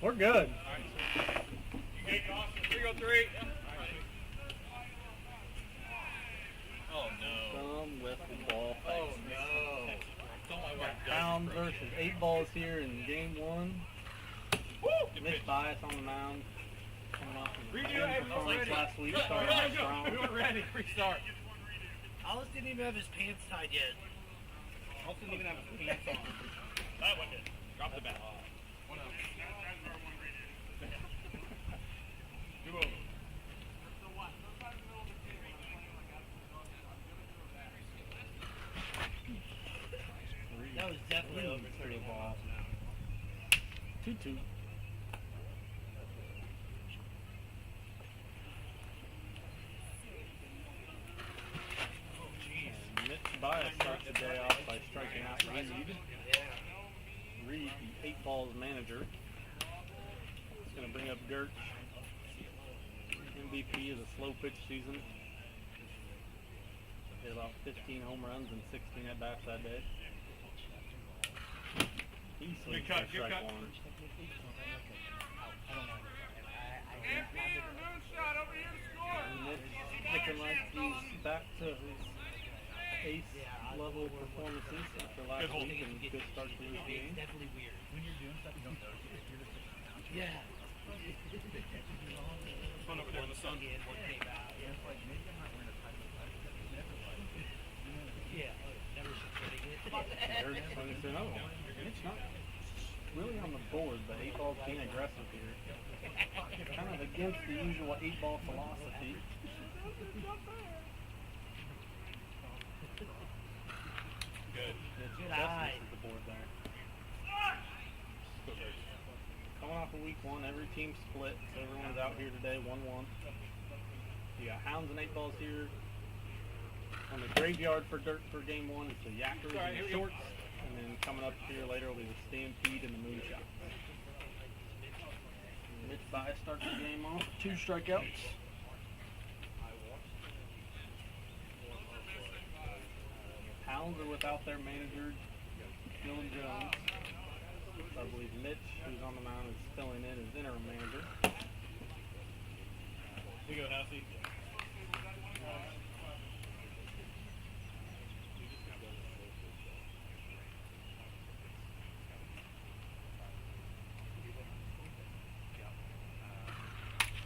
We're good. Here you go, 3. Oh no. Some with the ball. Oh no. Hounds versus 8 balls here in game 1. Woo! Mitch Bias on the mound. Coming off of Redo a it. performance last week. Go, Starting go, off go. strong. We weren't ready. Restart. Hollis didn't even have his pants tied yet. Hollis didn't even have his pants on. That one did. Drop the bat. One out. Two over. That was definitely over 30 balls. 2-2. Mitch Bias starts the day off by striking out Reed. Reed, the 8 balls manager. It's going to bring up Gertz, MVP of the slow pitch season. Hit about 15 home runs and 16 at bats that day. He swings for strike 1. Mitch looking like he's back to his ace level performances after last week and good start to this game. It's definitely weird. When you're doing stuff, you don't notice it. You're just like, yeah. Fun over there in the sun. Yeah, one came out. Yeah, never shooting it. Eric's going to say, no, it's not really on the board, but 8 balls being aggressive here. Kind of against the usual 8 ball philosophy. Good. Mitch eye. just misses the board there. Coming off of week 1, every team split, so everyone's out here today, 1-1. You got Hounds and 8 balls here. On the graveyard for dirt for game 1, it's the Yackers and the Shorts. And then coming up here later will be the Stampede and the Moonshot. Mitch Bias starts the game off, 2 strikeouts. Hounds are without their manager, Dylan Jones. So I believe Mitch, who's on the mound, is filling in as interim manager. Here you go, Housey.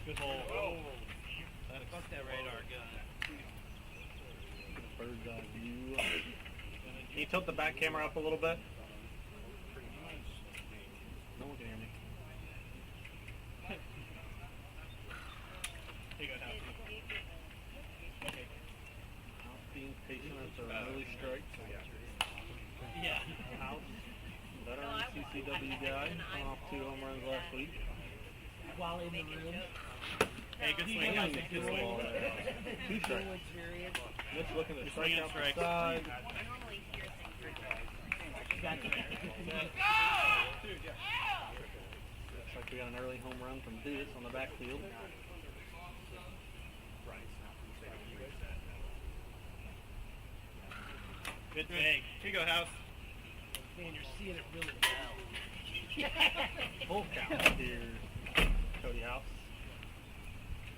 Good hole. Oh. Fuck that radar gun. Bird's eye view. Can you tilt the back camera up a little bit? No one can hear me. Here you go, Housey. Okay. House being patient as an early strike. Yeah. House, veteran CCW guy, coming off 2 home runs last week. While in the room. Hey, good swing, Housey. Good swing. 2 strikes. Mitch looking to strike out the side. Looks like we got an early home run from Dudis on the backfield. Good thing. Here you go, House. Man, you're seeing it really well. Full count here, Cody House.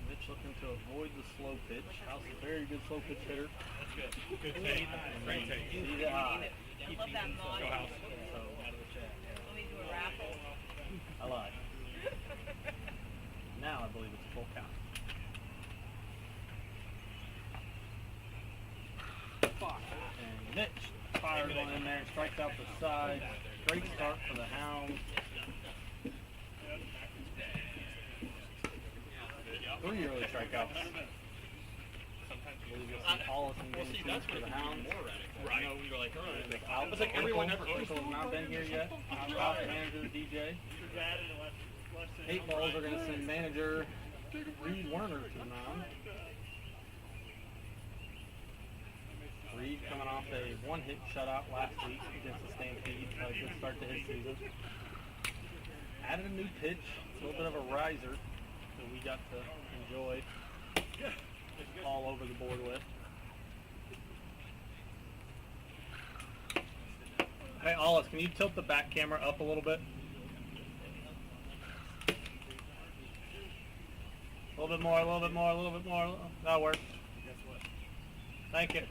Mitch looking to avoid the slow pitch. House is a very good slow pitch hitter. That's good. Good take. Great take. See the eye. I love that mod. Go, House. So, Let me do a raffle. I lied. Now I believe it's a full count. And Mitch fires one in there and strikes out the side. Great start for the Hounds. 3 early strikeouts. I believe you'll see Hollis in game 2 for the Hounds. Right. You know, we were like, all right. Alpha It's like everyone never has not been here yet. Top manager DJ. 8 balls are going to send manager Reed Werner to the mound. Reed coming off a 1-hit shutout last week against the Stampede. Had a good start to his season. Added a new pitch, a little bit of a riser that we got to enjoy all over the board with. Hey, Hollis, can you tilt the back camera up a little bit? little bit more, a little bit more, a little bit more. That'll work. Guess what? Thank you. And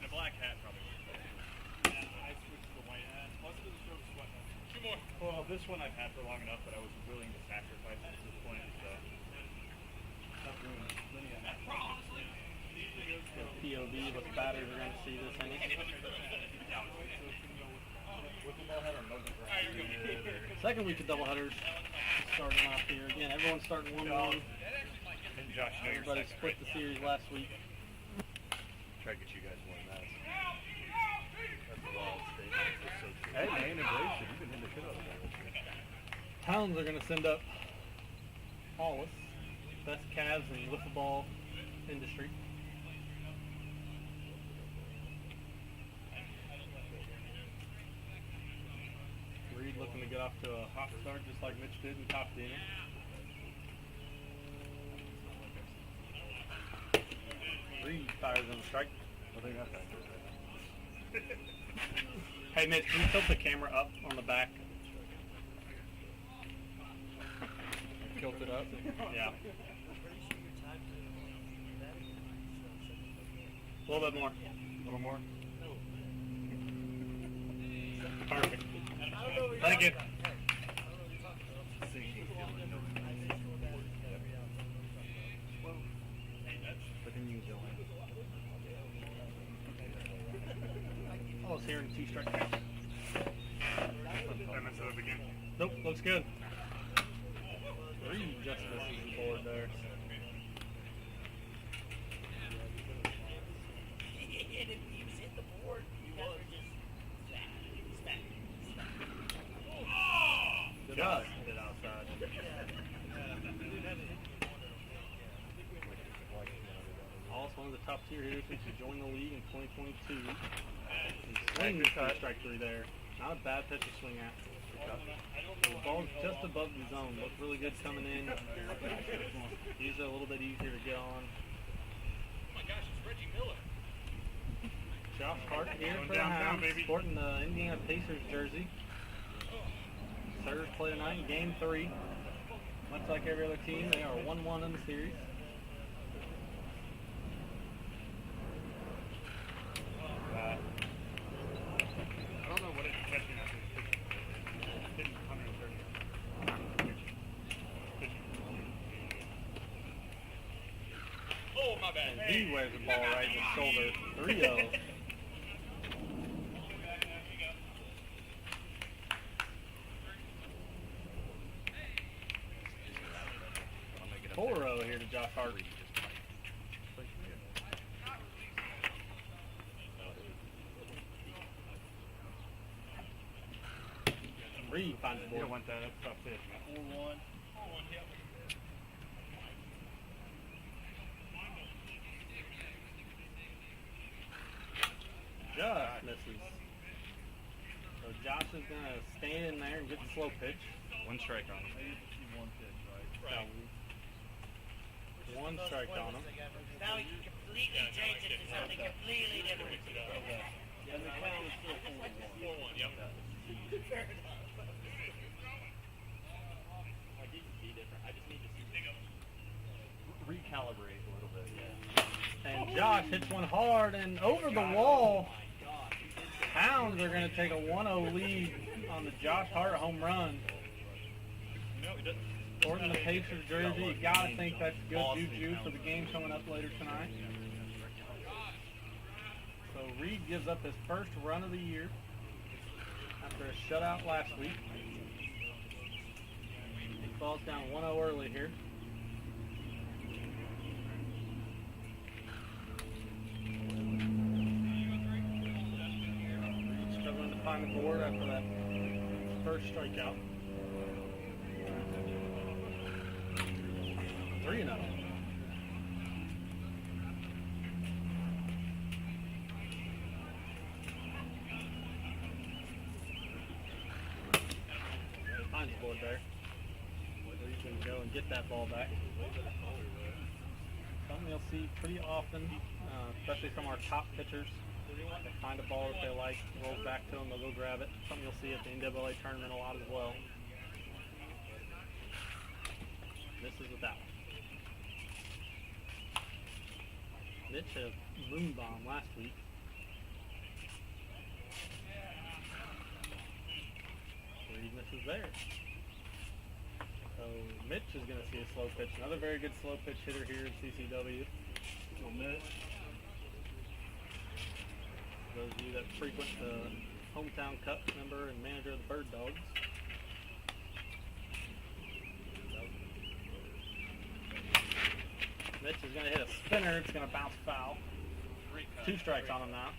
a black hat probably. I switched to the white hat. Plus it was sort of sweat. Two more. Well, this one I've had for long enough that I was willing to sacrifice at this point, so. Not doing linear hat. The POV, what the batters are going to see this inning. Second week of doubleheaders starting off here. Again, everyone's starting 1-1. And Josh, know your Everybody second split right the now. series last week. Try to get you guys one of those. That's a wild statement. That's so true. Hey, man, embrace it. You've been hitting the shit out of that this year. Towns are going to send up Hollis, best Cavs in wiffle ball industry. Reed looking to get off to a hot start just like Mitch did in top the inning. Reed fires on the strike. I think that's accurate. Hey Mitch, can you tilt the camera up on the back? Tilt it up. Yeah. A little bit more. A little more? Perfect. Thank you. I was hearing 2 strike counts. Nope, looks good. Reed just misses the board there. Good job. Hit it outside. Also one of the top tier hitters since he joined the league in 2022. He's swinging for strike 3 there. Not a bad pitch to swing at. The ball's just above the zone. Looked really good coming in. These are a little bit easier to get on. Oh my gosh, it's Reggie Miller. Josh Hart here Going for the downtown, Hounds, baby. sporting the Indiana Pacers jersey. Surge play tonight in Game 3. Much like every other team, they are 1-1 in the series. I don't know what it's catching after it's hitting 130. Oh, my bad. And he wears the ball right in the shoulder. 3-0. Four 0 here to Josh Hart. Reed finds the You board. don't want that. That's tough pitch. 4-1. Just misses. So Josh is going to stand in there and get the slow pitch. One strike on him. One pitch, right? So, 1 strike on him. Now you completely change it to something completely different. Yeah, the count is still 4-1. 4-1, yep. Fair enough. Recalibrate a little bit, yeah. And Josh hits one hard and over the wall. Hounds are going to take a 1-0 lead on the Josh Hart home run. No, he doesn't. Sporting the Pacers jersey, you got to think that's good juju for the game coming up later tonight. So Reed gives up his first run of the year after a shutout last week. He falls down 1-0 early here. Struggling to find the board after that first strikeout. 3-0. Finds the board there. He's going to go and get that ball back. Something you'll see pretty often, especially from our top pitchers. They find a ball that they like, rolls back to them, they'll go grab it. Something you'll see at the NAA tournament a lot as well. This is with that one. Mitch had a moon bomb last week. Reed misses there. So Mitch is going to see a slow pitch. Another very good slow pitch hitter here at CCW. Little Mitch. Those of you that frequent the Hometown Cup, member and manager of the Bird Dogs. Mitch is going to hit a spinner. It's going to bounce foul. 2 strikes on him now.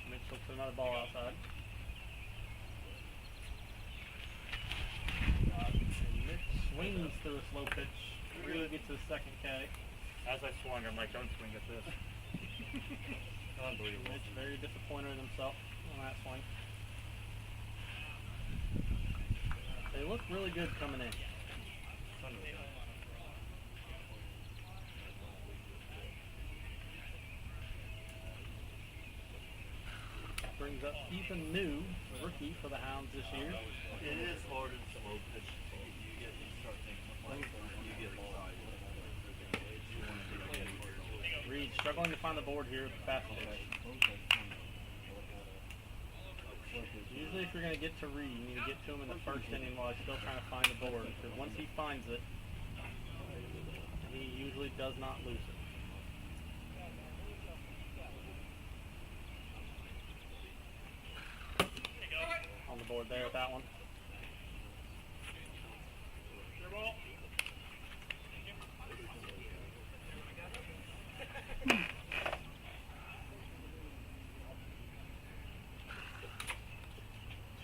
Mitch looks for another ball outside. Swings through a slow pitch, really gets his second K. As I swung, I'm like, don't swing at this. Unbelievable. Mitch very disappointed in himself on that swing. They look really good coming in. Brings up Ethan New, rookie for the Hounds this year. It is hard in slow pitch. You start thinking, you get lost. Reed struggling to find the board here with the fastball. Usually if you're going to get to Reed, you need to get to him in the first inning while he's still trying to find the board. Because once he finds it, he usually does not lose it. On the board there with that one.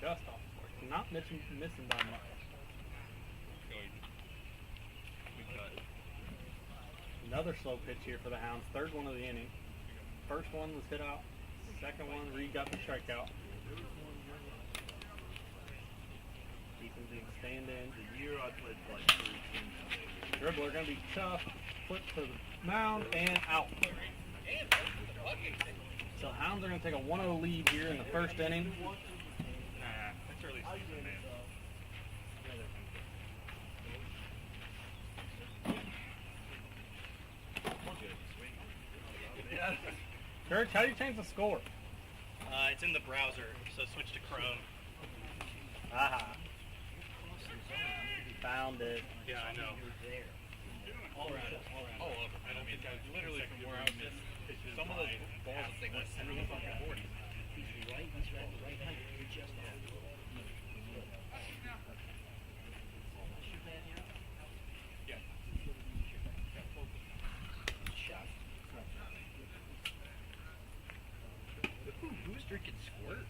Just off the board. Not missing by much. Another slow pitch here for the Hounds. Third one of the inning. First one was hit out. Second one, Reed got the strikeout. Ethan's going to stand in. The year I played like 3 Dribbler going to be tough. Flip to the mound and out. So Hounds are going to take a 1-0 lead here in the first inning. That's early season, man. Kurt, how do you change the score? It's in the browser, so switch to Chrome. Aha. Found it. Yeah, I know. All around it. All over. I don't mean, literally from where I missed. Some of those balls they went sending up on the board. He's right behind you. You're just off. Yeah. Shot. Who's drinking squirt?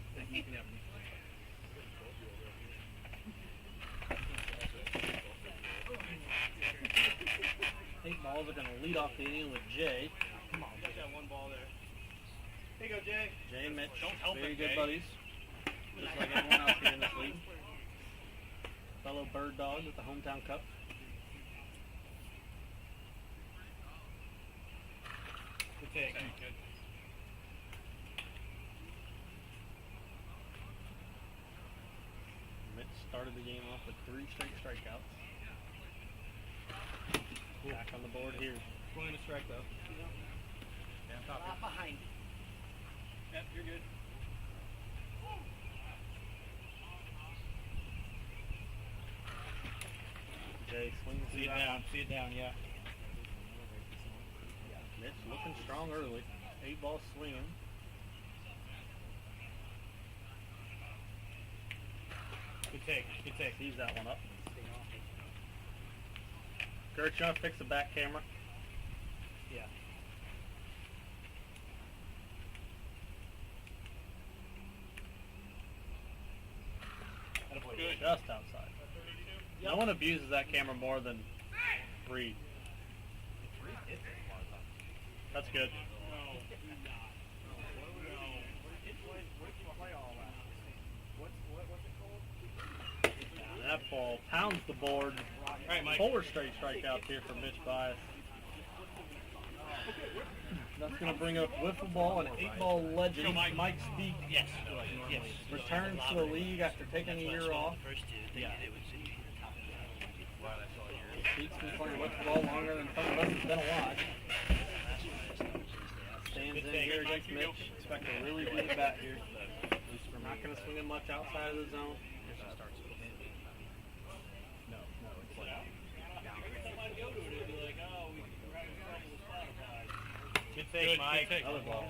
Eight balls are going to lead off the inning with Jay. Come on, got that one ball there. Here you go, Jay. Jay and Mitch, Don't help very him, good Jay. buddies. Just like everyone else here in this league. Fellow Bird Dogs with the Hometown Cup. Good take. Good. Mitch started the game off with 3 straight strikeouts. Back on the board here. Swinging a strike though. Yeah, top Not behind you. Yep, you're good. Jay swings See it down, yeah. Mitch looking strong early. 8 balls swinging. Good take. Sees that one up. Kurt, you want to fix the back camera? Yeah. Good. Just outside. No one abuses that camera more than Reed. That's good. That ball pounds the board. All right, Mike. 4 straight strikeouts here for Mitch Bias. That's going to bring up wiffle ball and 8-ball legend Mike Speak. Yes. Yes. Returns to the league after taking a year off. Yeah. Speak's been playing wiffle ball longer than some of us has been alive. Stands in here against Mitch. Expect a really good bat here. At least we're not going to swing him much outside of the zone. Good take, Mike. Another ball.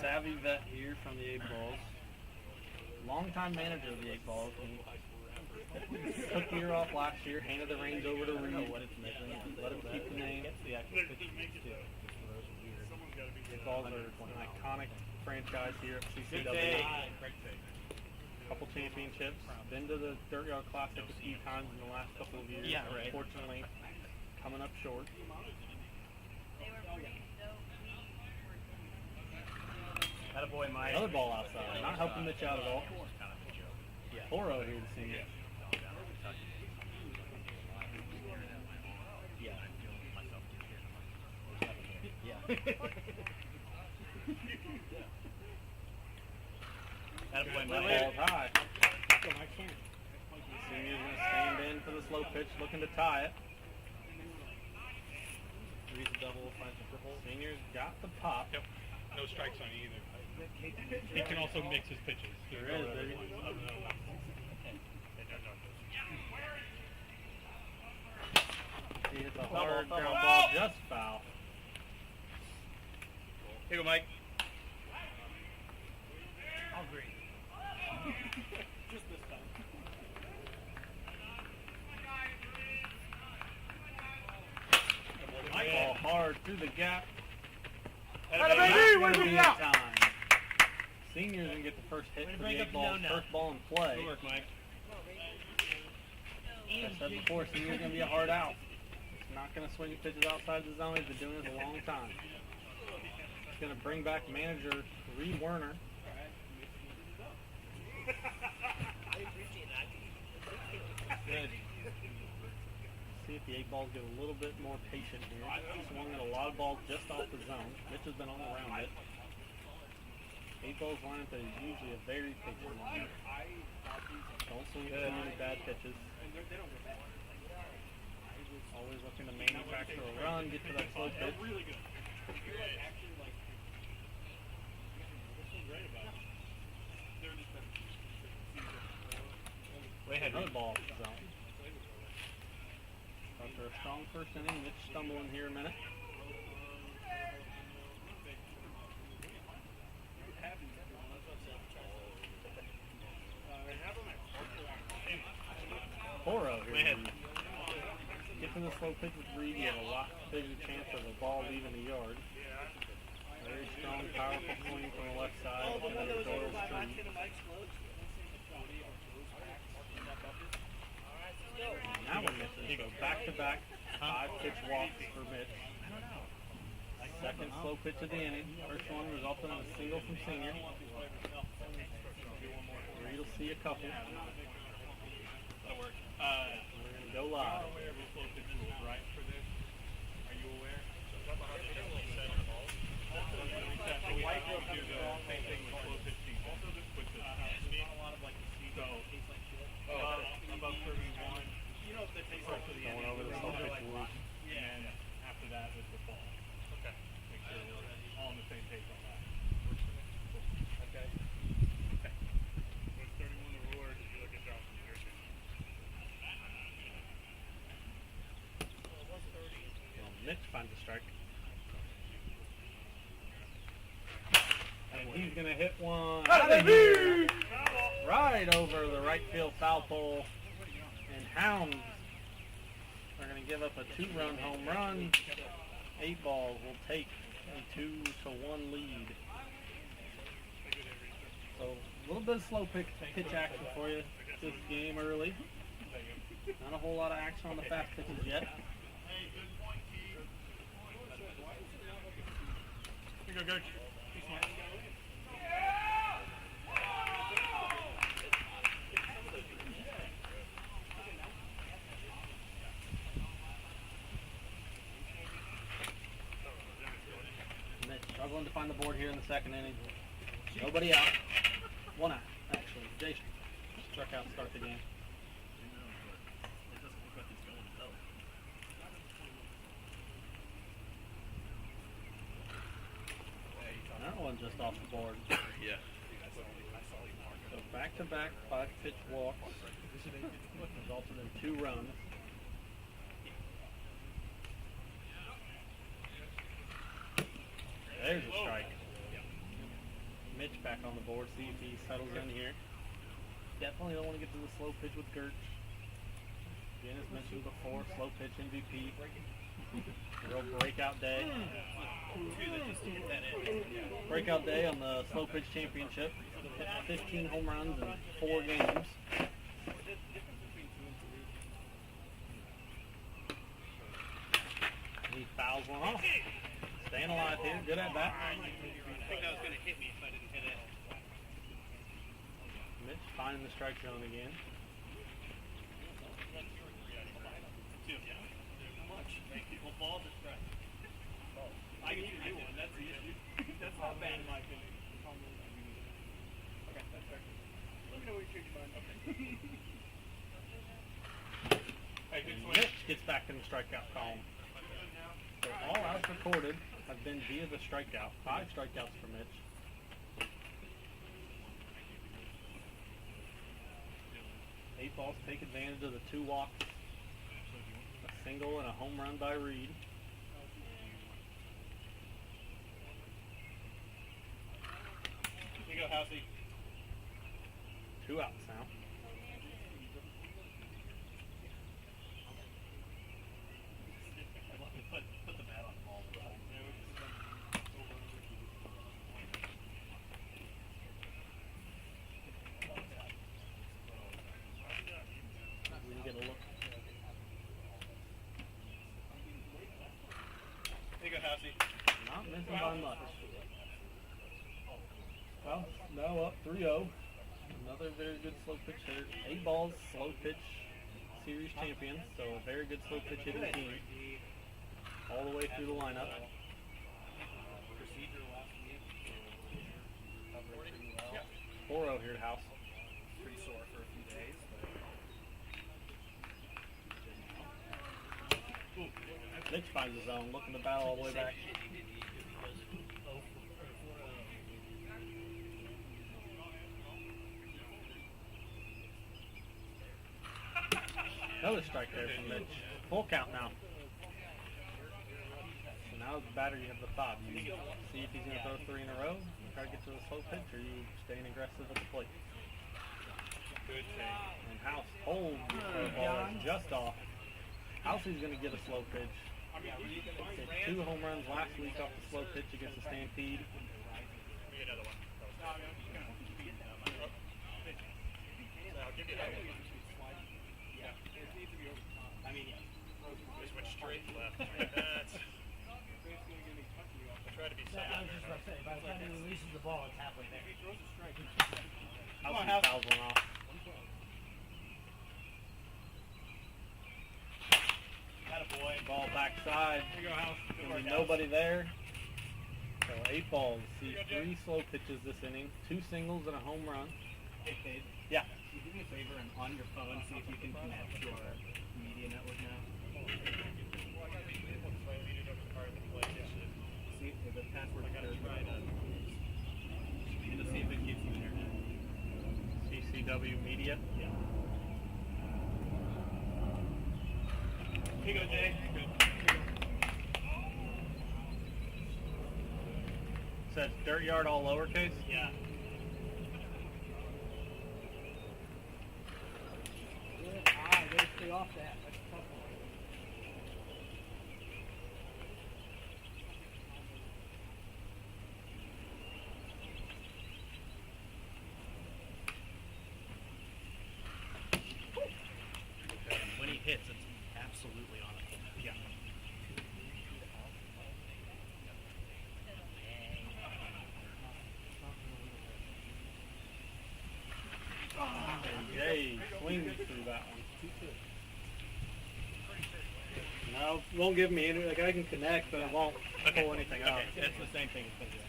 Savvy vet here from the 8 Balls. Longtime manager of the 8 Balls. He took the year off last year, handed the reins over to Reed. Let him keep the name. 8 Balls are an iconic franchise here at CCW. Couple championships. Been to the Dirt Yard Classic a few times in the last couple of years. Yeah, right. Unfortunately, coming up short. Attaboy, Mike. Another ball outside. Not helping Mitch out at all. Toro here to see it. Attaboy, Ball's Mike. high. Senior's going to stand in for the slow pitch, looking to tie it. Reads a double, finds a triple. Senior's got the pop. Yep. No strikes on either. He can also mix his pitches. There is, baby. He hits a hard ground ball, just foul. Here you go, Mike. I'll agree. Just this time. Ball hard through the gap. Atta baby, That's where's gonna it be out? time. Senior's going to get the first hit for the bring 8 up the Balls. no-no. First ball in play. Good work, Mike. Like I said before, Senior's going to be a hard out. He's not going to swing pitches outside the zone. He's been doing this a long time. He's going to bring back manager Reed Werner. Good. See if the 8 Balls get a little bit more patient here. Swung at a lot of balls just off the zone. Mitch has been all around it. 8 Balls lineup is usually a very patient line. Don't swing too many bad pitches. Always looking to manufacture a run, get to that slow pitch. Way ahead. Another ball off the zone. After a strong first inning, Mitch stumbling here a minute. Toro here. Way ahead. Get to the slow pitch with Reed, you have a lot bigger chance of a ball leaving the yard. Very strong, powerful swing from the left side. Another Doyle Street. Now we're missing. So back-to-back 5-pitch walks for Mitch. Second slow pitch of the inning. First one resulted in a single from Senior. Reed will see a couple. We're going to go live. Right for this? Are you aware? We have to do the same thing with slow pitch season. With the about 31. You know if they take off to the Going end. over the slow pitch rule. Yeah, and after that it's the fall. Okay. Make sure we're all on the same page on that. Okay. Okay. With 31 the ruler, if you look at Johnson Jersey. Mitch finds a strike. And he's going to hit one out of here. Right over the right field foul pole. And Hounds are going to give up a 2-run home run. 8 Balls will take a 2-1 lead. So a little bit of slow pitch action for you this game early. Not a whole lot of action on the fast pitches yet. Here you go, Coach. Be smart. Mitch struggling to find the board here in the second inning. Nobody out. One out, actually. Jay struck out to start the game. That one just off the board. Yeah. So back-to-back 5-pitch walks resulted in 2 runs. There's a strike. Mitch back on the board. See if he settles in here. Definitely don't want to get to the slow pitch with Gertz. Again, as mentioned before, slow pitch MVP. Real breakout day. Breakout day on the slow pitch championship. 15 home runs in 4 games. He fouls one off. Staying alive here. Good at bat. I think that was going to hit me if I didn't hit it. Mitch finding the strike zone again. Well, balls or strike? I can do one. That's the issue. That's not bad in my opinion. Okay, that's fair. Let me know what you change your mind. Okay. Hey, good swing. Mitch gets back in the strikeout column. So all outs recorded have been via the strikeout. 5 strikeouts for Mitch. Eight balls take advantage of the 2 walks, a single and a home run by Reed. Here you go, Housey. 2 outs now. Put the bat on the ball. We can get a look. Here you go, Housey. Not missing by much. Well, now up 3-0. Another very good slow pitch hitter. 8 balls, slow pitch series champions. So a very good slow pitch hitting team. All the way through the lineup. 4-0 here at House. Pretty sore for a few days. Mitch finds his own, looking to battle all the way back. Another strike there from Mitch. Full count now. So now as the batter, you have the 5. You see if he's going to throw 3 in a row, try to get to the slow pitch, or you staying aggressive at the plate. Good take. And House holds the ball just off. House is going to get a slow pitch. Hit 2 home runs last week off the slow pitch against the Stampede. Give me another one. I'll give you that one. Just went straight left. That's... I try to be Yeah, I was just something. about to say, by the time he releases the ball, it's halfway there. House fouls one off. Attaboy. Ball backside. Here you go, House. Good There'll work, be House. nobody there. So 8 balls. See 3 slow pitches this inning. 2 singles and a home run. Hey, Cade, Yeah. can you do me a favor and on your phone see if you can connect to our media network now? See if the password I gotta is try to... and to see if it gives you internet. CCW Media. Yeah. Here you go, Jay. Good. Says Dirt Yard all lowercase. Yeah. I gotta stay off that. That's a tough one. When he hits, it's absolutely on it. Yeah. I won't give me any. Like I can connect, but it won't pull anything out. Okay, that's the same thing as been doing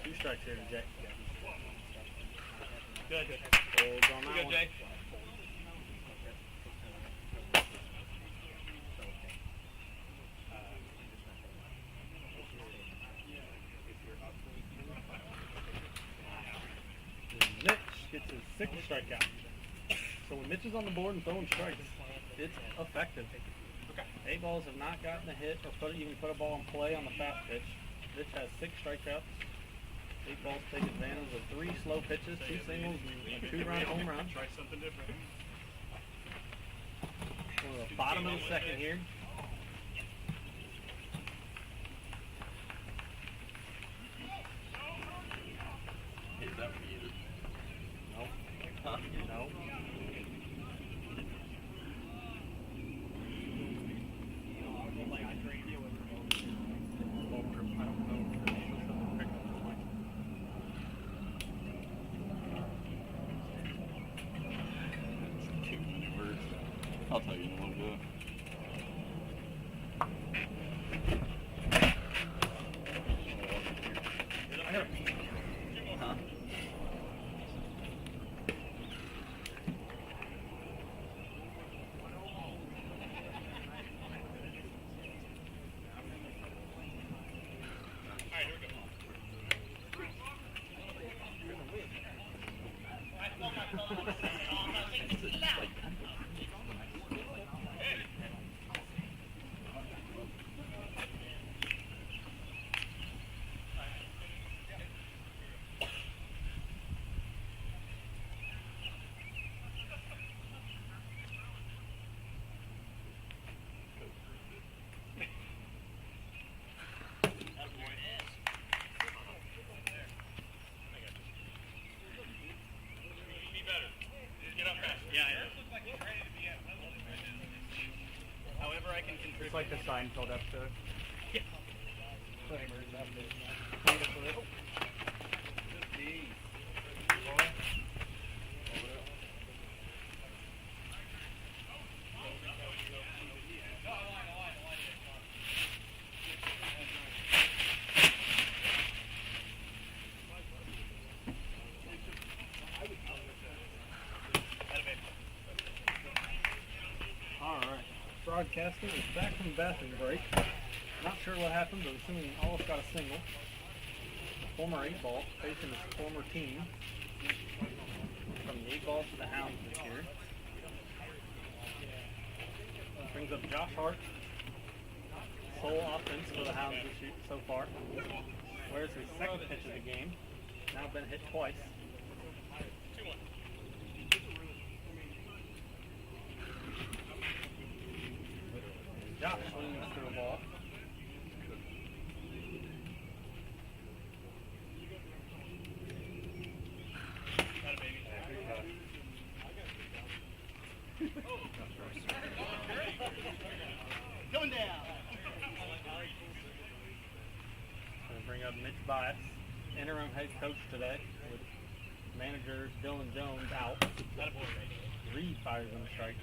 that. 2 strikes here to Jay. Good. Holds on that Good, one. Jay. Mitch gets his 6th strikeout. So when Mitch is on the board and throwing strikes, it's effective. 8 balls have not gotten a hit or even put a ball in play on the fast pitch. Mitch has 6 strikeouts. 8 balls take advantage of 3 slow pitches, 2 singles, and a 2-run home run. Try something different. We're at the bottom of the 2nd here. Is that muted? Nope. Huh? No. Too many words. I'll tell you in a little bit. I gotta pee. Huh? However, I can contribute. It's like the Seinfeld episode. Alright. Broadcasting is back from the bathroom break. Not sure what happened, but assuming Olive got a single. Former 8-ball facing his former team. From the 8-ball to the Hounds this year. Brings up Josh Hart. Sole offense for the Hounds this year so far. Where's his 2nd pitch of the game. Now been hit twice. Josh swings through a ball. Going down. Gonna bring up Mitch Bias, interim head coach today, with manager Dylan Jones out. Reed fires on the strike.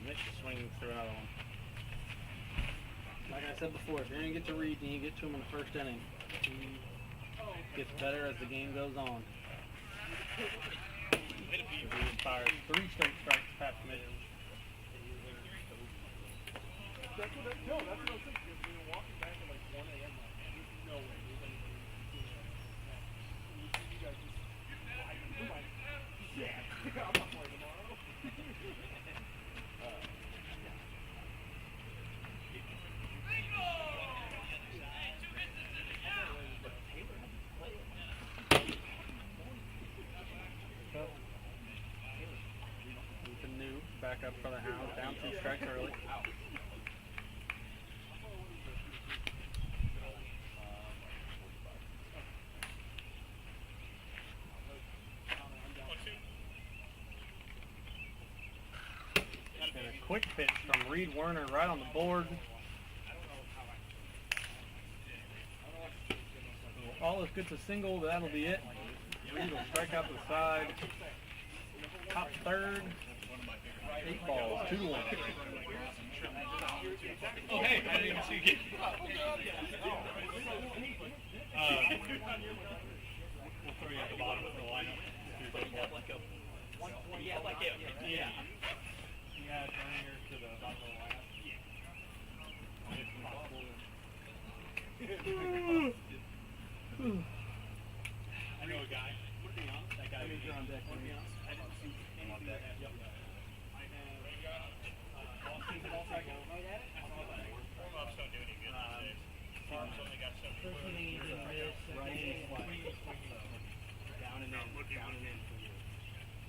Mitch swings through another one. Like I said before, if you're going to get to Reed, you need to get to him in the 1st inning. He gets better as the game goes on. Reed fires 3 straight strikes past Mitch. That's what I was thinking. We were walking back at like 1 a.m. No way. You guys just sliding through my... Yeah. I'm not playing tomorrow. Ethan New back up for the Hounds, down 2 strikes early. Finish quick pitch from Reed Werner right on the board. All this gets a single, that'll be it. Reed will strike out to the side. Top third. 8 balls, 2-1. Oh, hey, I didn't even see you get. We'll throw you at the bottom of the lineup. Yeah, like it. Yeah. You add Berninger to the bottom of the lineup. I know a guy. Would be honest. That guy is on deck. Would be honest. I didn't see anything on deck. Yep. I have ball cycle. Warm-ups don't do any good these days. Farms only got 7 Down and in, down and in for you.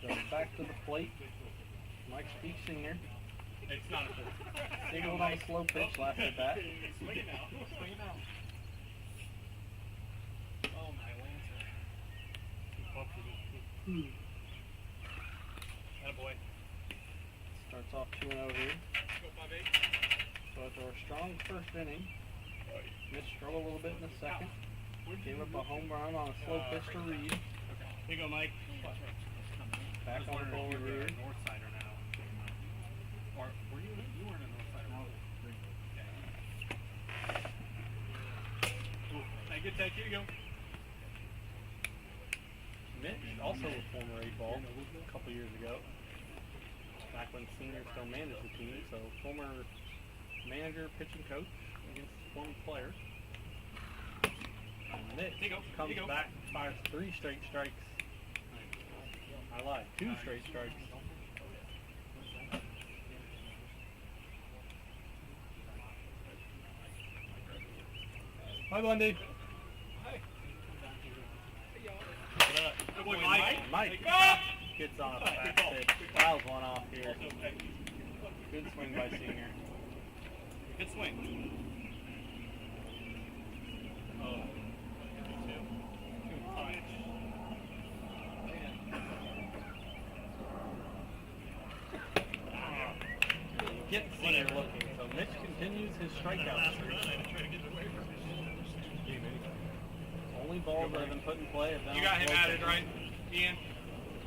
So back to the plate. Mike Speak Sr. It's not a full. Singled on a slow pitch last at bat. Swing it out. Swing it out. Oh, my Lancer. Attaboy. Starts off 2-0 here. Go 5-8. So after a strong first inning, Mitch struggled a little bit in the second. Gave up a home run on a slow pitch to Reed. Here you go, Mike. Back on forward here. North sider now. Or were you? You weren't a north sider. Okay. Good take. Here you go. Mitch, also a former 8-ball a couple years ago. Back when Senior still managed the team, so former manager, pitching coach against former players. And Mitch comes back, fires 3 straight strikes. I lied, 2 straight strikes. Hi, Bundy. Good boy, Mike. Mike gets on a fast pitch, fouls one off here. Good swing by Senior. Good swing. Oh. Get Senior looking, so Mitch continues his strikeout streak. Only balls that have been put in play have been You on got him slow added, pitches. right, Ian?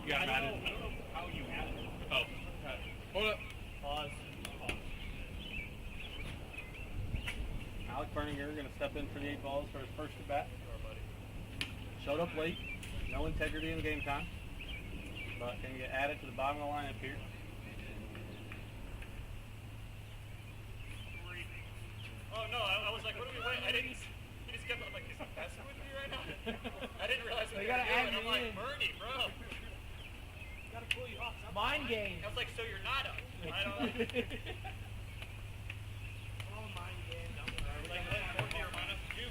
You got him added. I don't know how you added it. Oh. Hold up. Pause. Alec Berninger going to step in for the 8 balls for his first at bat. Showed up late, no integrity in game time, but can get added to the bottom of the lineup here. Oh no, I was like, what are we waiting? I didn't. He just kept. I'm like, is he messing with me right now? I didn't realize what They you were gotta doing. add I'm me like, in. Bernie, bro. Gotta pull you off. Mind game. I was like, so you're not up. I don't know. Oh, mind game. Like, let Courtney remind us to do.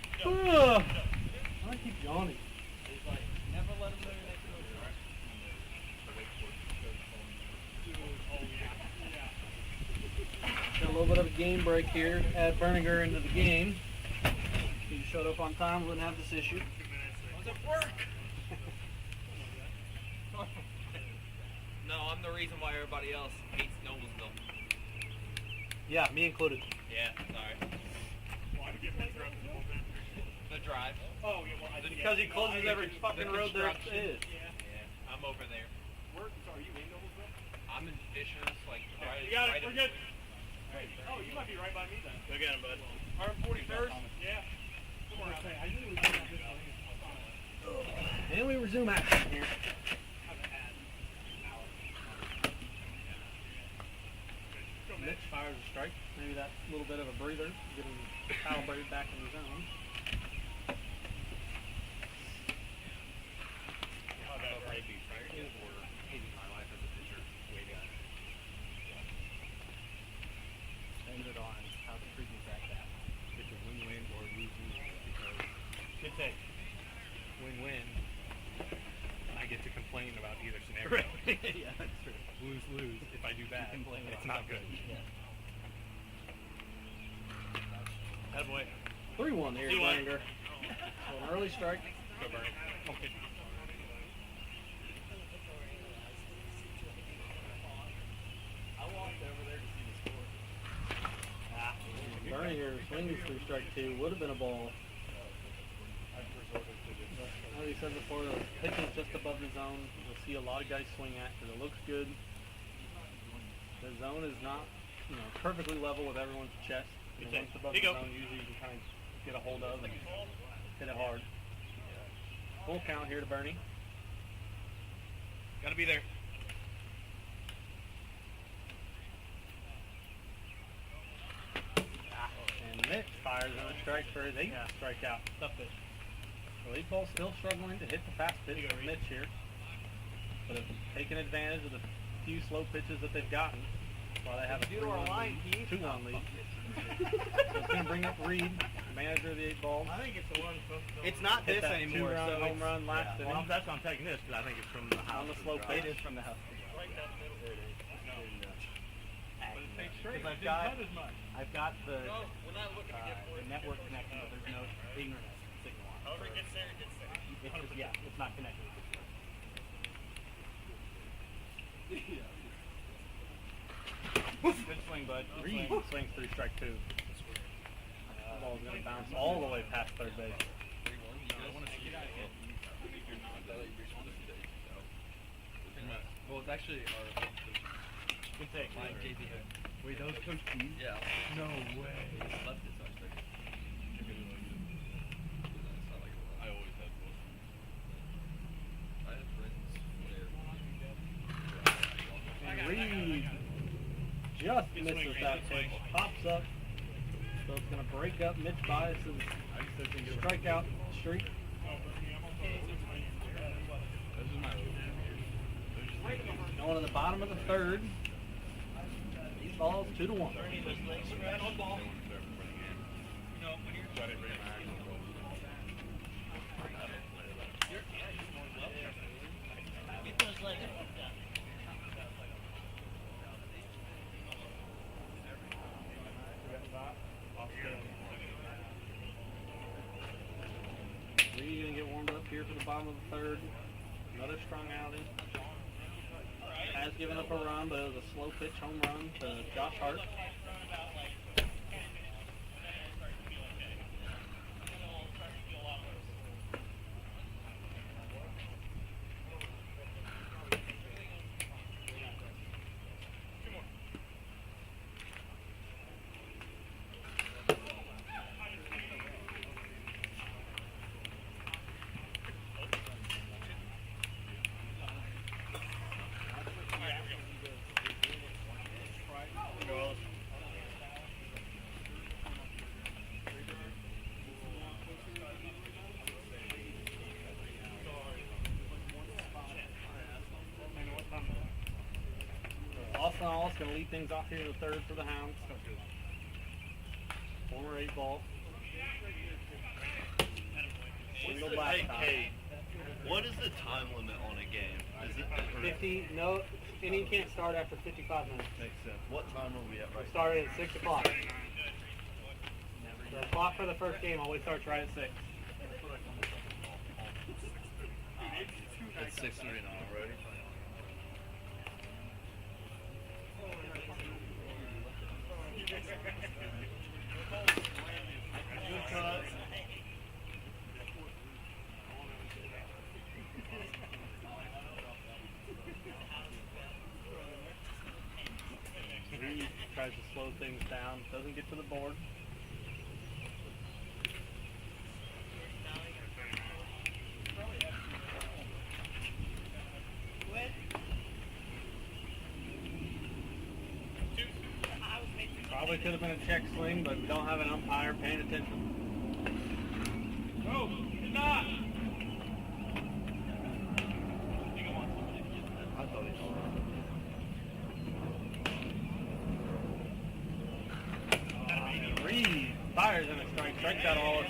I keep yawning. He's like, never let him know your next move. Got a little bit of a game break here. Add Berninger into the game. He showed up on time, wouldn't have this issue. How's it work? No, I'm the reason why everybody else hates Noblesville. Yeah, me included. Yeah, sorry. The drive. Oh, yeah, well, I did. Because he closes every fucking road there is. Yeah, I'm over there. So are you in Noblesville? I'm in Fishers, like right. You got it. right We're in- good. Oh, you might be right by me then. Go get him, bud. Arm 41st? Yeah. Somewhere out there. And we resume action here. Mitch fires a strike. Maybe that little bit of a breather, get him calibrated back in the zone. Depended on how the treatment's at that. It's a win-win or lose-lose because Good take. win-win. I get to complain about either scenario. Yeah, that's true. Lose-lose. If I do bad, complain it's about not good. Yeah. Attaboy. 3-1 here, 3-1. Berninger. So an early strike. Go, Bernie. Okay. I walked over there to see the Bernier swings through strike 2. Would have been a ball. Like you said before, the pitch is just above the zone. You'll see a lot of guys swing at because it looks good. The zone is not, perfectly level with everyone's chest. Once above the zone, usually you can kind of get a hold of and hit it hard. Full count here to Bernie. Gotta be there. And Mitch fires on a strike for his 8th strikeout. Tough pitch. So 8 ball still struggling to hit the fast pitch from Mitch here. But have taken advantage of the few slow pitches that they've gotten while they have a 2-1 lead. So it's going to bring up Reed, manager of the 8 ball. I think it's the one. It's not Hit this that anymore. two-run So home run last inning. well, that's why I'm taking this because I think it's from the house. On the slow pitch. It is from the house. I've got the network connection, but there's no ignorance signal on it. It's not connected. Good swing, bud. Reed swings through strike 2. The ball's going to bounce all the way past third base. Well, it's actually our Good take. my JV. Wait, those Coach Keys? Yeah. No way. Left it, so I started. I always had both. I had friends there. And Reed just misses that pitch. Pops up. So it's going to break up Mitch Bias's strikeout streak. This is my Going to the bottom of the 3rd. These balls 2-1. Get those legs hooked up. Reed going to get warmed up here for the bottom of the 3rd. Another strong outing. Has given up a run, but it was a slow pitch home run to Josh Hart. Austin All's going to lead things off here in the 3rd for the Hounds. Former 8 ball. Single blacktop. Hey, what is the time limit on a game? Is it 50, no, inning can't start after 55 minutes. Makes sense. What time are we at right now? Started at 6 o'clock. The clock for the first game always starts right at 6. It's 6:39 already. Reed tries to slow things down, doesn't get to the board. Probably could have been a check swing, but we don't have an umpire paying attention. Go! Not! I thought he told Reed fires in a strike, strikes out all.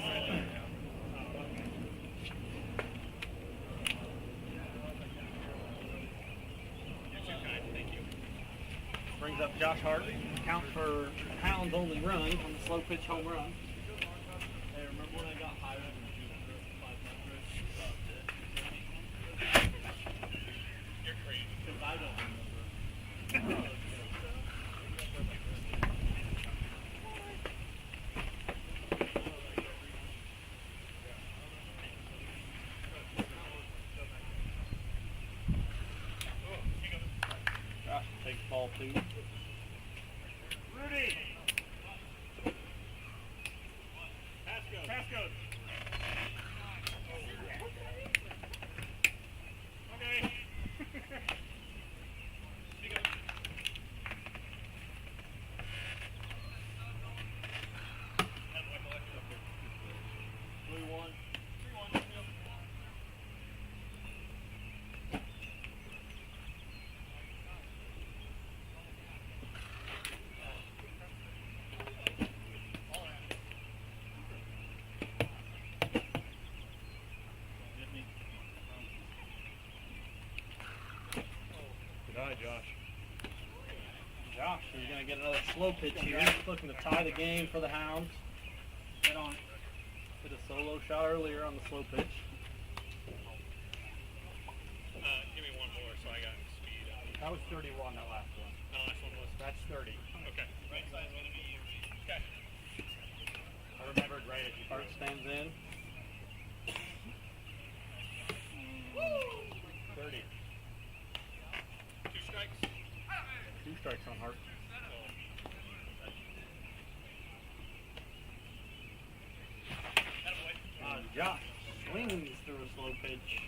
Brings up Josh Hart. Count for Hound's only run on the slow pitch home run. Hey, remember when I got hired in June 500? You're crazy. Because I don't remember. 2. Rudy! Pass goes. Okay. Good eye, Josh. Josh is going to get another slow pitch here. Looking to tie the game for the Hounds. Head on. Hit a solo shot earlier on the slow pitch. Give me one more so I got speed. That was 31, that last one. No, last one was. That's 30. Okay. Right side is going to be okay. I remembered right as you Hart stands in. 30. 2 strikes. 2 strikes on Hart. Josh swings through a slow pitch.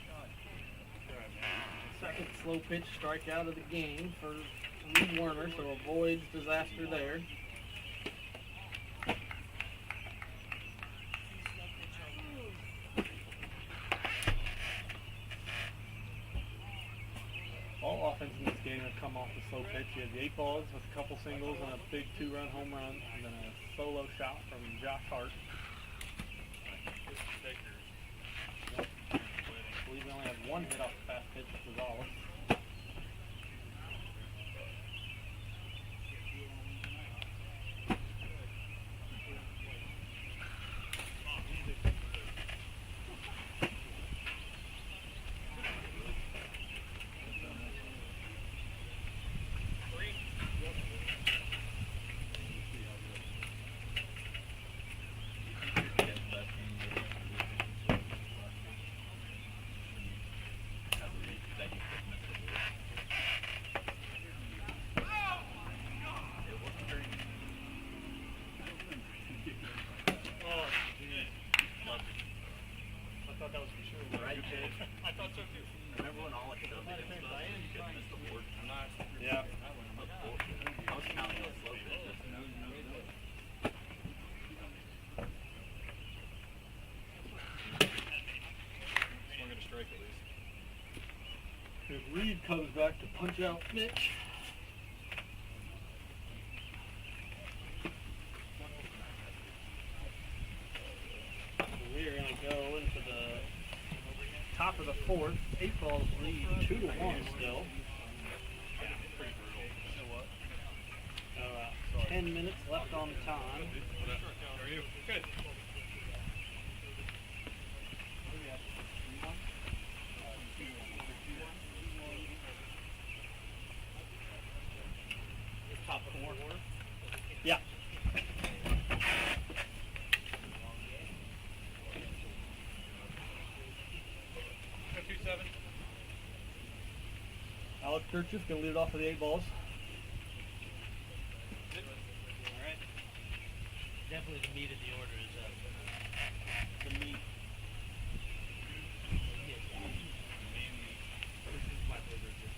Second slow pitch strikeout of the game for Reed Werner, so avoids disaster there. All offense in this game have come off the slow pitch. You had the 8 balls with a couple singles and a big 2-run home run, and then a solo shot from Josh Hart. I believe we only had 1 hit off the fast pitch, which was Wallace. I thought so too. Remember when all it showed me against us and you couldn't miss the board? Yeah. I was counting on slow pitches. Swung at a strike at least. If Reed comes back to punch out Mitch. We're going to go into the top of the 4th. 8 balls lead 2-1 still. 10 minutes left on time. How are you? Good. Top 4. Yeah. Alex Kirchhoff going to lead it off with the 8 balls. Alright. Definitely the meat of the order is the meat. This is my favorite dish.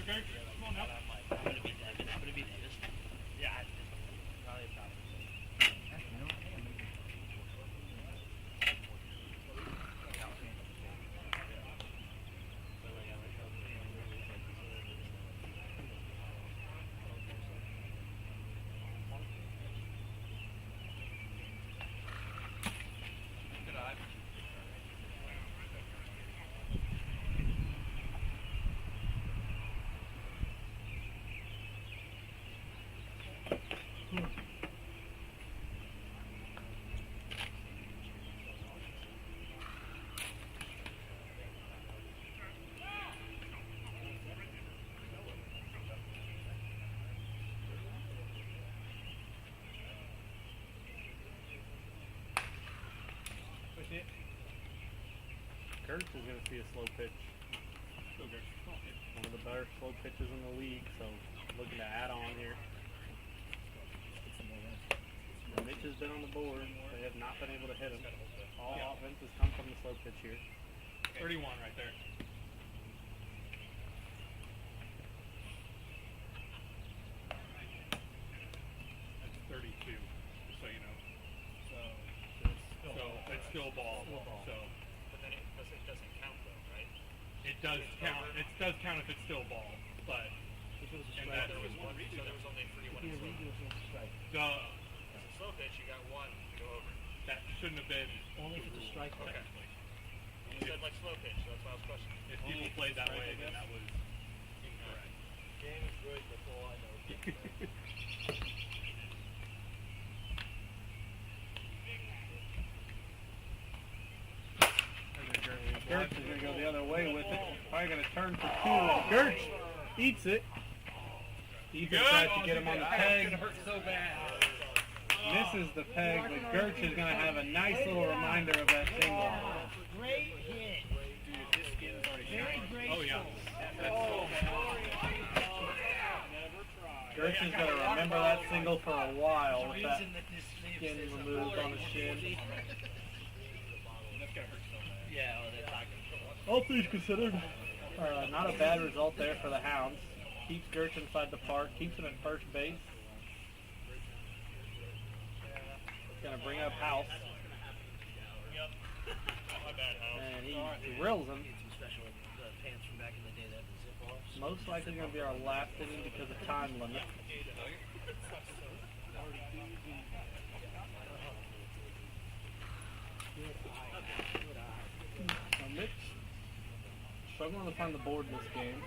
Okay, come on now. I'm gonna be Devin. I'm gonna be Davis. Yeah, probably about. Good eye. Kurtz is going to see a slow pitch. One of the better slow pitches in the league, so looking to add on here. Mitch has been on the board. They have not been able to hit him. All offense has come from the slow pitch here. 31 right there. That's 32, just so you know. So it's still a ball. So. But then it doesn't count though, right? It does count. It does count if it's still a ball, but And there was one reason, so there was only 3 when it's slow. Slow pitch, you got 1 to go over. That shouldn't have been. Only if it's a strike. Okay. You said like slow pitch, so that's why I was questioning. If people played that way, then that was incorrect. Game is great, that's all I know. Gertz is going to go the other way with it. Probably going to turn for 2. And Gertz eats it. Ethan tries to get him on the peg. so bad. Misses the peg, but Gertz is going to have a nice little reminder of that single. Great hit. Very graceful. Oh yeah. Gertz is going to remember that single for a while with that Reason that this skin removed on the shin. That's gonna hurt so bad. Yeah, well, they're talking. All things considered, not a bad result there for the Hounds. Keeps Gertz inside the park, keeps him at first base. Going to bring up House. My bad, House. And he drills him. Some special pants from back in the day that had zip offs. Most likely going to be our last inning because of time limit. So Mitch struggling to find the board in this game.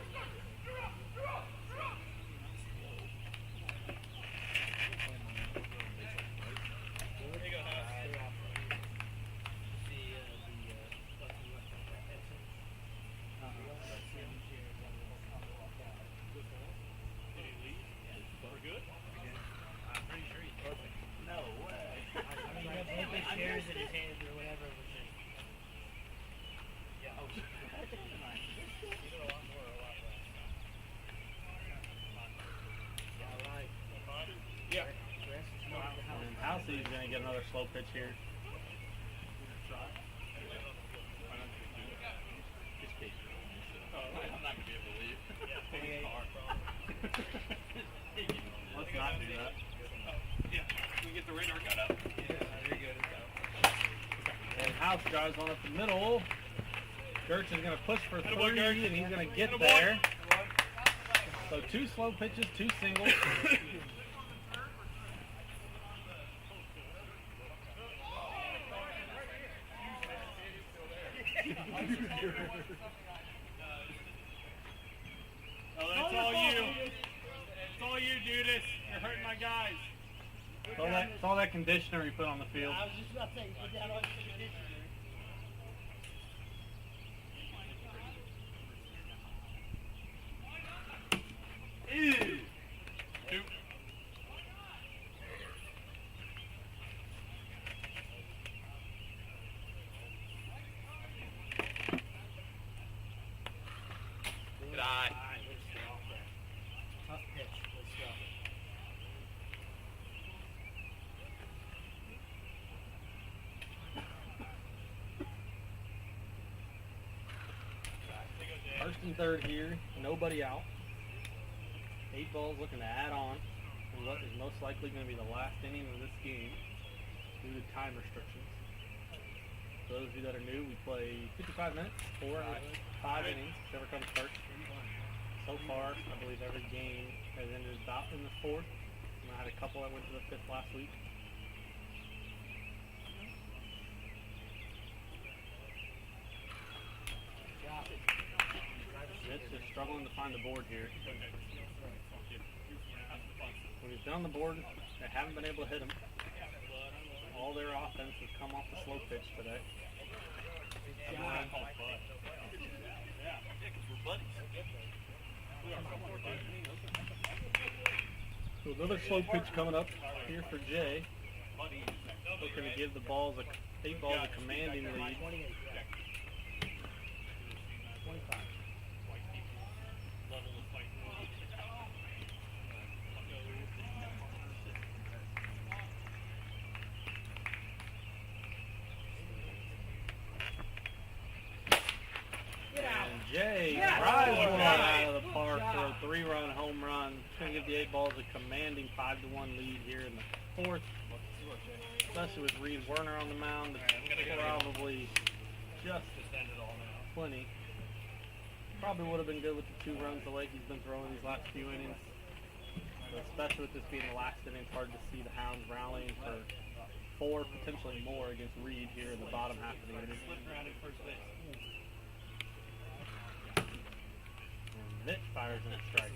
Chairs in his hand or whatever. Yeah. And Housey's going to get another slow pitch here. I'm not gonna be able to leave. Let's not do that. Yeah, we get the radar cut up. And House drives one up the middle. Gertz is going to push for 3, and he's going to get there. So 2 slow pitches, 2 singles. Oh, that's all you. It's all you, Judas. You're hurting my guys. It's all that conditioner he put on the field. I was just about to say, put that on the conditioner. Ew. 2. Good eye. Tough pitch. Good stuff. First and third here, nobody out. 8 balls looking to add on in what is most likely going to be the last inning of this game due to time restrictions. For those of you that are new, we play 55 minutes, 4 out of 5 innings, whichever comes first. So far, I believe every game has ended about in the 4th. And I had a couple that went to the 5th last week. Mitch is struggling to find the board here. When he's been on the board, they haven't been able to hit him. All their offense has come off the slow pitch today. So another slow pitch coming up here for Jay. Looking to give the balls 8 balls a commanding lead. 28. 25. drives one out of the park for a 3-run home run. It's going to give the 8 Balls a commanding 5-1 lead here in the 4th. Especially with Reed Werner on the mound, it's probably just plenty. Probably would have been good with the 2 runs the way he's been throwing these last few innings. So especially with this being the last inning, it's hard to see the Hounds rallying for 4, potentially more against Reed here in the bottom half of the inning. And Vitt fires in a strike.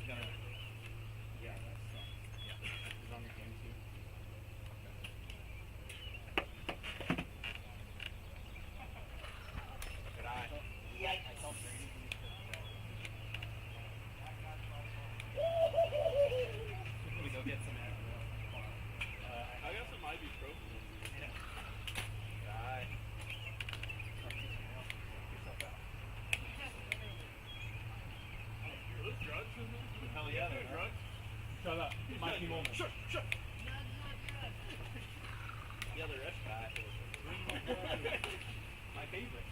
Shut up. My team only. Shut. The other F guy. My favorite.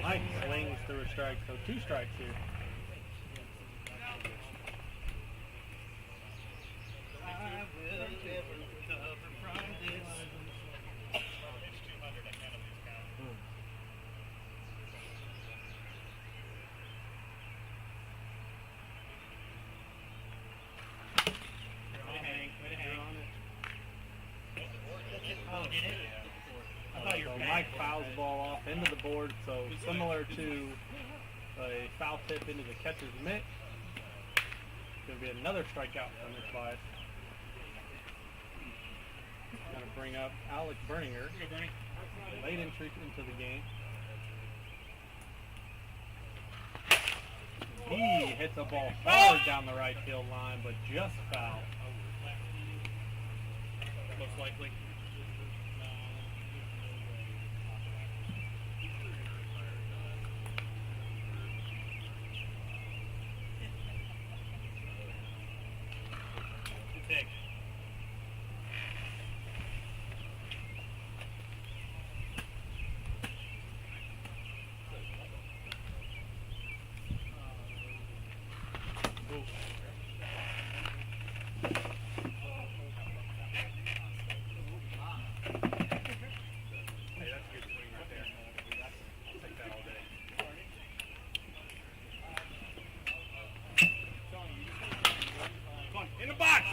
Mike swings through a strike, so 2 strikes here. I will never recover from this. Oh, did it? I thought you were So Mike fouls the ball off into the board, so similar to a foul tip into the catcher's mitt. Going to be another strikeout from Mitch Bias. Going to bring up Alec Berninger, late entry into the game. He hits a ball hard down the right field line, but just foul. Most likely. Pick.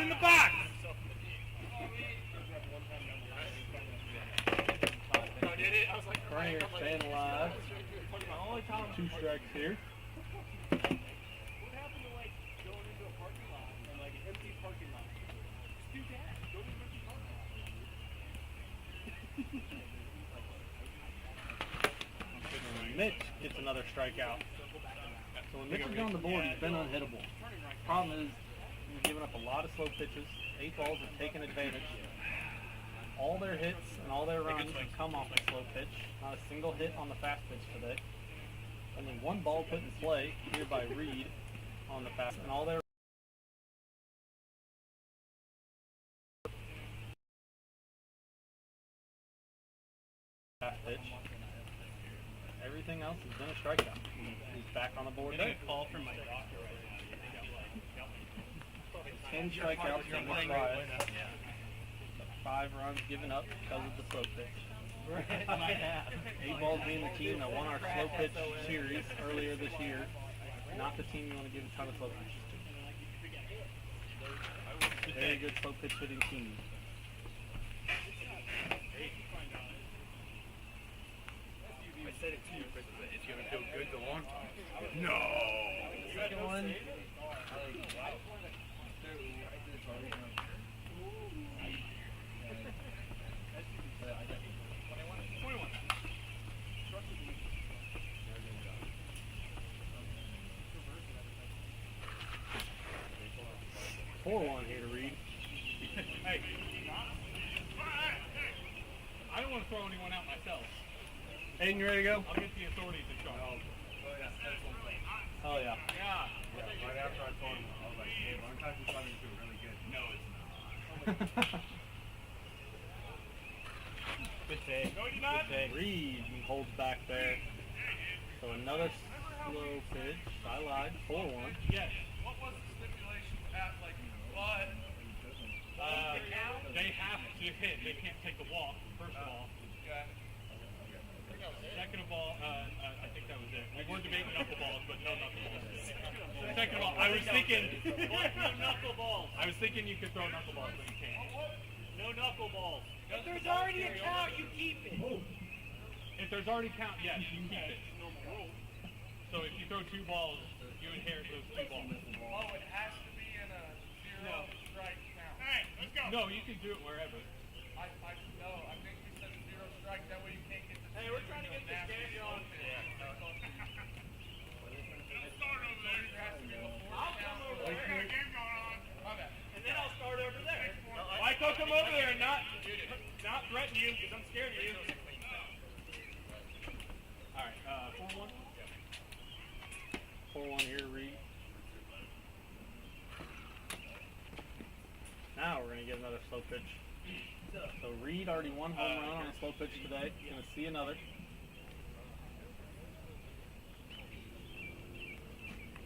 In the box! Berninger staying alive. 2 strikes here. And Mitch gets another strikeout. So when Mitch is on the board, he's been unhittable. Problem is, he's giving up a lot of slow pitches. 8 Balls have taken advantage. All their hits and all their runs have come off a slow pitch. Not a single hit on the fast pitch today. Only 1 ball put in play here by Reed on the fast, and all their fast pitch. Everything else has been a strikeout. He's back on the board there. Getting a call from my doctor right now. 10 strikeouts from Mitch Bias. 5 runs given up because of the slow pitch. 8 Balls being the team that won our slow pitch series earlier this year. Not the team you want to give a ton of slow pitches to. Very good slow pitch hitting team. I said it to you, but it's going to feel good the long time. No! Second one. Four one here to Reed. Hey. I don't want to throw anyone out myself. Aiden, you ready to go? I'll get the authorities in charge. Oh yeah. Yeah, right after I told him, I was like, hey, one time he's probably doing really good. No, it's not. Good save. Good save. Reed holds back there. So another slow pitch. I lied. 4-1. Yes. What was the stipulation at, like, what? They have to hit. They can't take a walk, first of all. Second of all, I think that was it. We were debating knuckleballs, but no knuckleballs. Second of all, I was thinking... no knuckleballs. I was thinking you could throw knuckleballs, but you can't. No knuckleballs. If there's already a count, you keep it. If there's already count, yes, you keep it. So if you throw 2 balls, you inherit those 2 balls. Oh, it has to be in a zero-strike count. Hey, let's go. No, you can do it wherever. I think you said 0 strike. That way you can't get the... Hey, we're trying to get this game going. Let's start over there. I'll come over there. And then I'll start over there. Why can't come over there and not threaten you, because I'm scared of you. All right, 4-1. 4-1 here, Reed. Now we're going to get another slow pitch. So Reed already won home run on a slow pitch today. Going to see another.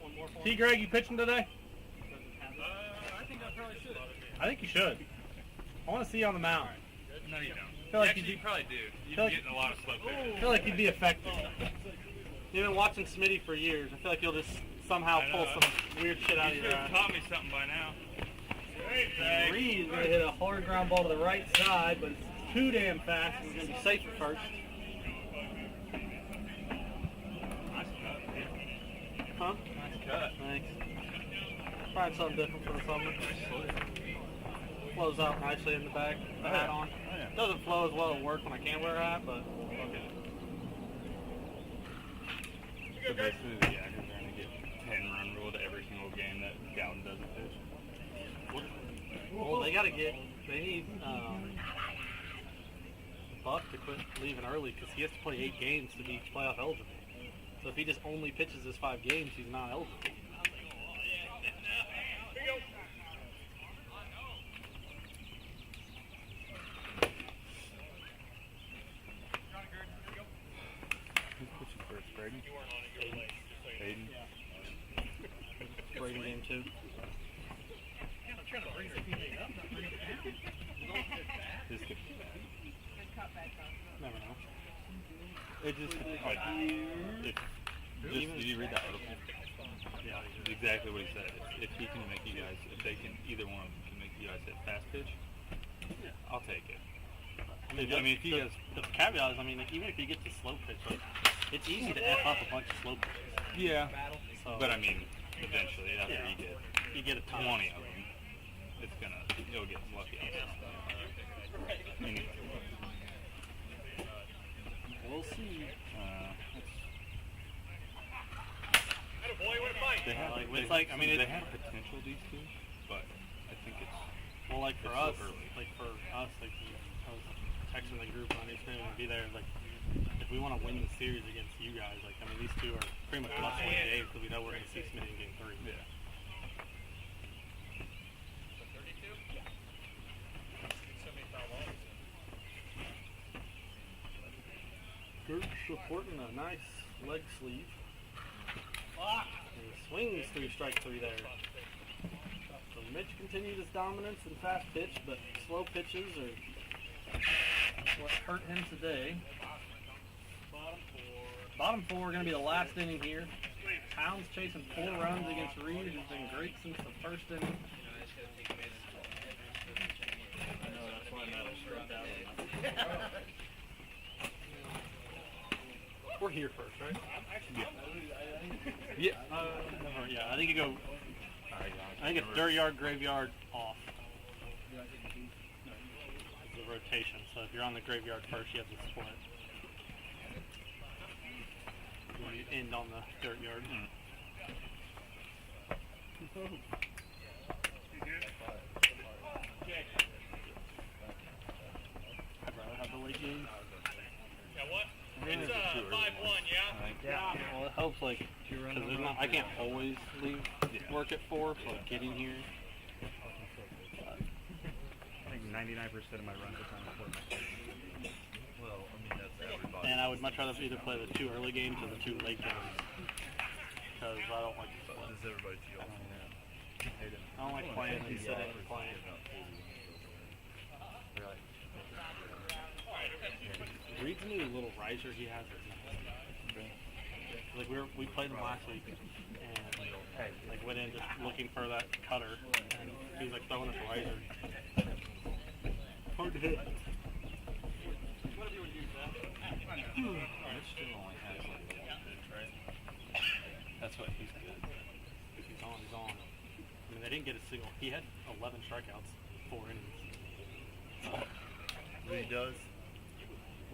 One more for T. Greg, you pitching today? I think I probably should. I think you should. I want to see you on the mound. No, you don't. I feel like Actually, you probably do. You've feel been like- getting a lot of slow pitches. I feel like you'd be effective. You've been watching Smitty for years. I feel like you'll just somehow I pull know. some weird shit out You of should your have ass. taught me something by now. Reed is going to hit a hard ground ball to the right side, but it's too damn fast. He's going to be safe at first. Nice cut. Huh? Nice cut. Thanks. Trying something different for the summer. Flows out nicely in the back. The hat on. Doesn't flow as well at work when I can't wear a hat, but okay. So basically the Yackers are going to get 10-run rule to every single game that Gowden doesn't pitch. Well, they need Buck to quit leaving early because he has to play 8 games to be playoff eligible. So if he just only pitches his 5 games, he's not eligible. Who's pitching first, Braden? Aiden. Braden game 2. This could Never know. It just did you read that article? Yeah. It's exactly what he said. If he can make you guys, if they can, either one of them can make you guys hit fast pitch, I'll take it. I mean, if you guys, the caveat is, I mean, like, even if you get to slow pitch, like, it's easy to F up a bunch of slow pitches. yeah. So, But I mean, eventually after Yeah. you get a ton. 20 of them, you'll get lucky. Anyway, We'll see. they have, It's like, I mean, they have potential, these two, but I think it's well, like for it's us, so early. like I was texting the group on East and be there. Like, if we want to win the series against you guys, like, I mean, these two are pretty much must-win games because we know we're going to see Smitty in Game 3. yeah. Gert's supporting a nice leg sleeve. And he swings through strike 3 there. So Mitch continued his dominance in fast pitch, but slow pitches are what hurt him today. Bottom 4 are going to be the last inning here. Towns chasing 4 runs against Reed, who's been great since the first inning. We're here first, right? Yeah. Yeah, I think you go. I think it's dirt yard, graveyard, off. It's a rotation, so if you're on the graveyard first, you have to split. You end on the dirt yard. I'd rather have the late game. Yeah, what? It's 5-1, yeah? Yeah. Well, it helps, like, because I can't always leave work at 4, so like, getting here. I think 99% of my runs are time before my Well, I mean, that's everybody. And I would much rather either play the 2 early games or the 2 late games. Because I don't like to split. Does everybody feel? I don't like playing and sitting and playing. Reed's new little riser he has is nice. Like we played him last week and like went in just looking for that cutter and he was like throwing his riser. Hard to hit. Mitch still only has like a little pitch, right? That's what he's good. He's on. I mean they didn't get a single. He had 11 strikeouts, 4 innings. He does.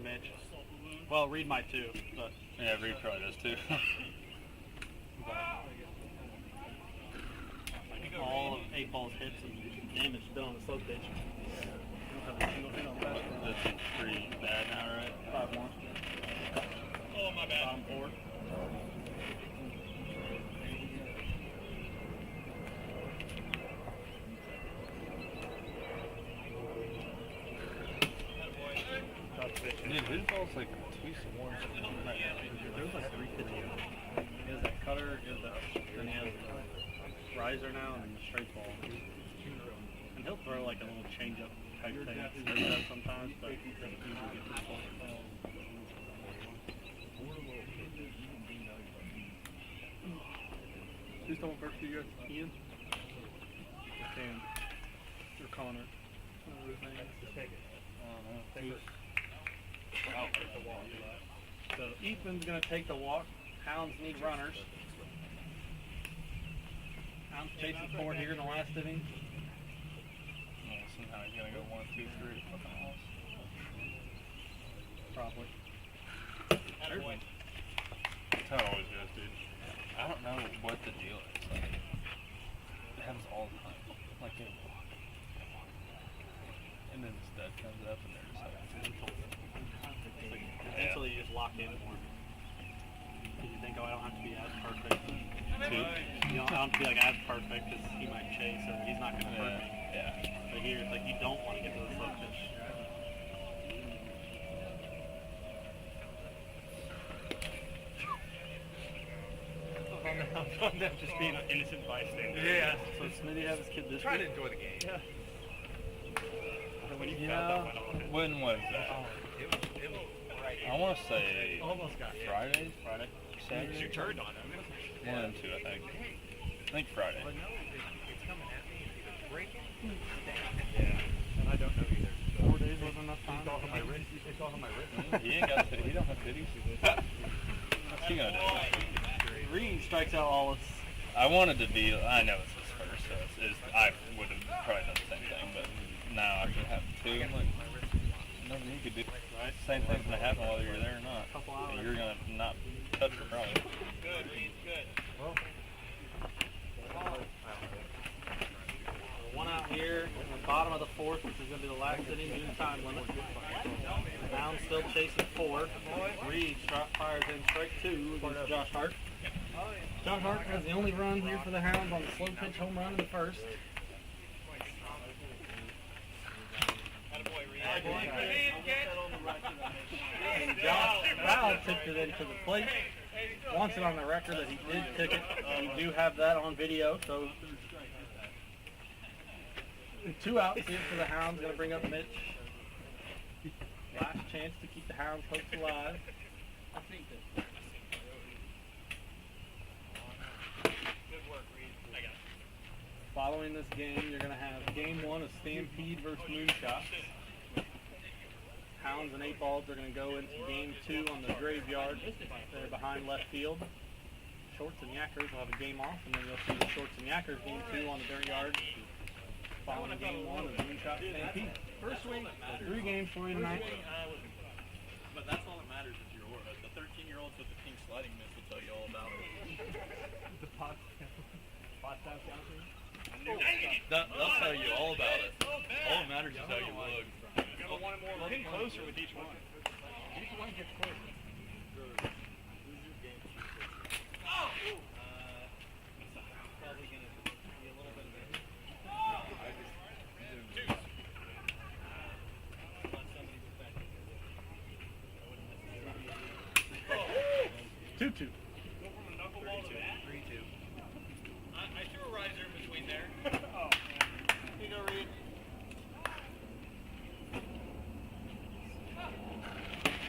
Mitch. Well, Reed might too, but Yeah, Reed probably does too. like all of 8 Ball's hits and damage been on the slow pitch. Don't have a single hit on the fastball. That's pretty bad now, right? 5-1. Oh, my bad. Bottom 4. Dude, his ball's like 2 1. There was like 350. He has that cutter, then he has the riser now, and the straight ball. And he'll throw like a little change-up type thing sometimes, but he doesn't usually get this ball. Who's throwing first for you guys? Ian? Or Cam? Or Connor? Just take it. I don't know. So Ethan's going to take the walk. Hounds need runners. Hounds chasing 4 here in the last inning. Somehow he's gonna go 1, 2, 3 to fucking house. Probably. That's how it always goes, dude. I don't know what the deal is. Like, it happens all the time. Like they walk. And then the stud comes up and they're just like, Eventually you just lock in more. You think, oh, I don't have to be as perfect. You don't have to be like as perfect as he might chase, or he's not going to hurt me. yeah. But here, it's like you don't want to get to the slow pitch. I'm just being an innocent bystander. Yeah. So Smitty had his kid this Try to week. enjoy the game. Yeah. When you Yeah. found that one on. When was that? It was right. I want to say Almost got it. Friday? You turned on him. 1 and 2, I think. I think Friday. But no, it's coming at me. It's either breaking. Yeah. And I don't know either. 4 days wasn't enough time. It's off of my wrist. It's off of my wrist. He ain't got he don't have titties. What's he gonna do? Reed strikes out Wallace. I wanted to be, I know it's his first, so I would have probably done the same thing, but now I can have 2. I'm like, nothing you could do. Right. Same thing's gonna happen whether you're there or not. Couple hours. You're gonna not touch her probably. Good. One out here in the bottom of the 4th, which is going to be the last inning due to time limit. Brown still chasing 4. Reed fires in strike 2 against Josh Hart. Josh Hart has the only run here for the Hounds on the slow pitch home run in the 1st. Josh Brown tipped it into the plate. Wants it on the record that he did tick it. We do have that on video, so 2 outs here for the Hounds. Going to bring up Mitch. Last chance to keep the Hounds' hopes alive. Following this game, you're going to have game 1 of Stampede versus Moonshot. Hounds and 8 Balls are going to go into game 2 on the graveyard. They're behind left field. Shorts and Yackers will have a game off, and then you'll see the Shorts and Yackers game 2 on the dirt yard. Following game 1 of Moonshot Stampede. First week, 3 games for you tonight. But that's all that matters if you're the 13-year-olds with the pink sliding miss will tell you all about it. They'll tell you all about it. All that matters is how you look. We're getting closer with each one. Each one gets closer. 2-2. Go from a knuckleball to that. 3-2. I threw a riser in between there. Oh. Here you go, Reed.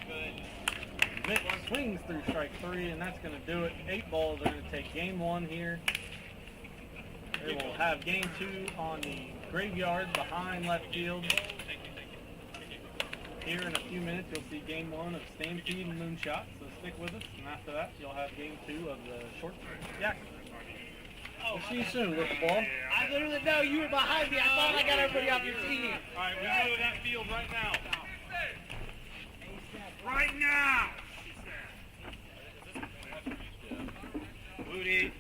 Good. Mitch swings through strike 3, and that's going to do it. 8 balls are going to take game 1 here. They will have game 2 on the graveyard behind left field. Here in a few minutes, you'll see game 1 of Stampede and Moonshot, so stick with us. And after that, you'll have game 2 of the short yak. We'll see you soon with the ball. I literally know you were behind me. I thought I got everybody off your team. All right, we go to that field right now. Right now! Woody.